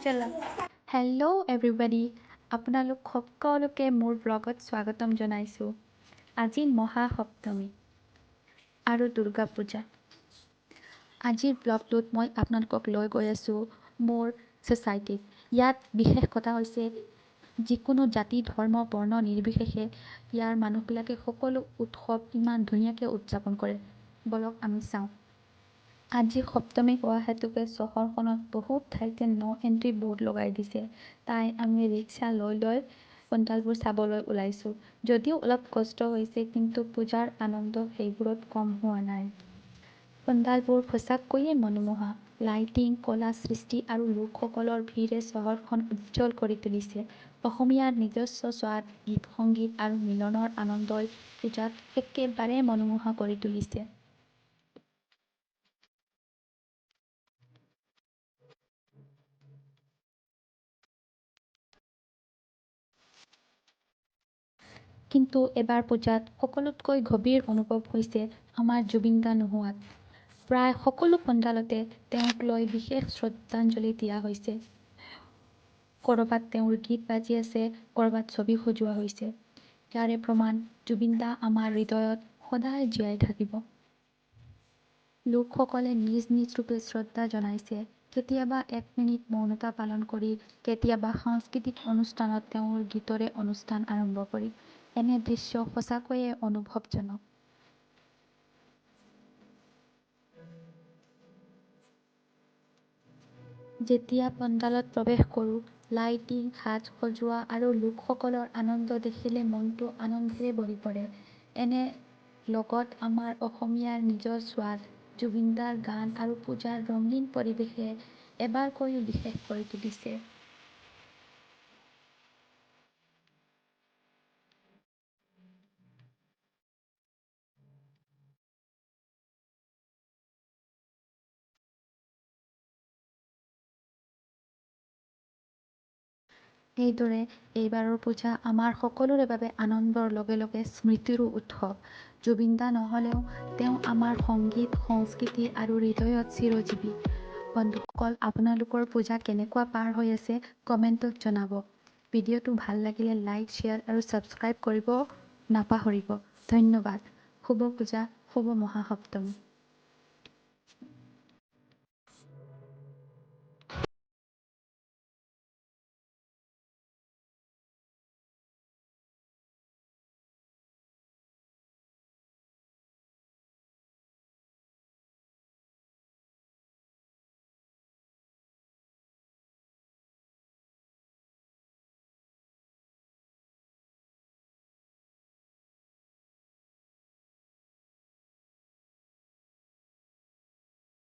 চলো। Hello' everybody, আপোনালোক সকলোকে মোৰ ব্লগত স্বাগতম জনাইছোঁ। আজি মহাসপ্তমী আৰু দুৰ্গা পূজা। আজিৰ ব্লগটোত মই আপোনালোকক লৈ গৈ আছোঁ মোৰ ছ'চাইটিত। ইয়াত বিশেষ কথা হৈছে যিকোনো জাতি ধৰ্ম বৰ্ণ নিৰ্বিশেষে ইয়াৰ মানুহবিলাকে সকলো উৎসৱ ইমান ধুনীয়াকৈ উদযাপন কৰে। বলক আমি চাওঁ। আজি সপ্তমী হোৱা হেতুকে চহৰখনত বহুত ঠাইতে ন' এণ্ট্ৰি বৰ্ড লগাই দিছে। তাই আমি ৰিক্সা লৈ পণ্ডালবোৰ চাবলৈ ওলাইছোঁ। যদিও অলপ কষ্ট হৈছে, কিন্তু পূজাৰ আনন্দ সেইবোৰত কম হোৱা নাই। পণ্ডালবোৰ সঁচাকৈয়ে মনোমোহা। লাইটিং, কলা সৃষ্টি আৰু লোকসকলৰ ভিৰে চহৰখন উজ্জ্বল কৰি তুলিছে। অসমীয়াৰ নিজস্ব স্বাদ, গীত সংগীত আৰু মিলনৰ আনন্দই পূজাত একেবাৰে মনোমোহা কৰি তুলিছে। কিন্তু এবাৰ পূজাত সকলোতকৈ গভীৰ অনুভৱ হৈছে আমাৰ জুবিন দা নোহোৱাত। প্ৰায় সকলো পণ্ডালতে তেওঁক লৈ বিশেষ শ্ৰদ্ধাঞ্জলি দিয়া হৈছে। ক'ৰবাত তেওঁৰ গীত বাজি আছে, ক'ৰবাত ছবি সজোৱা হৈছে। ইয়াৰে প্ৰমাণ জুবিন দা আমাৰ হৃদয়ত সদায় জীয়াই থাকিব। লোকসকলে নিজ নিজ ৰূপে শ্ৰদ্ধা জনাইছে। কেতিয়াবা 1 মিনিট মৌনতা পালন কৰি, কেতিয়াবা সাংস্কৃতিক অনুষ্ঠানত তেওঁৰ গীতৰে অনুষ্ঠান আৰম্ভ কৰি। এনে দৃশ্য সঁচাকৈয়ে অনুভৱজনক। যেতিয়া পণ্ডালত প্ৰৱেশ কৰোঁ, লাইটিং, সাজ সজোৱা আৰু লোকসকলৰ আনন্দ দেখিলে মনটো আনন্দেৰে ভৰি পৰে। এনে লগত আমাৰ অসমীয়াৰ নিজৰ স্বাদ, জুবিনদাৰ গান আৰু পূজাৰ ৰঙীন পৰিৱেশে এবাৰকৈও বিশেষ কৰি তুলিছে। এইদৰে এইবাৰৰ পূজা আমাৰ সকলোৰে বাবে আনন্দৰ লগে লগে স্মৃতিৰো উৎসৱ। জুবিন দা নহ'লেও তেওঁ আমাৰ সংগীত, সংস্কৃতি আৰু হৃদয়ত চিৰজীৱী। বন্ধুসকল, আপোনালোকৰ পূজা কেনেকুৱা পাৰ হৈ আছে কমেণ্টত জনাব। ভিডিঅ'টো ভাল লাগিলে লাইক, শ্বেয়াৰ আৰু ছাবস্ক্ৰাইব কৰিব নাপাহৰিব। ধন্যবাদ। শুভ পূজা, শুভ মহাসপ্তমী।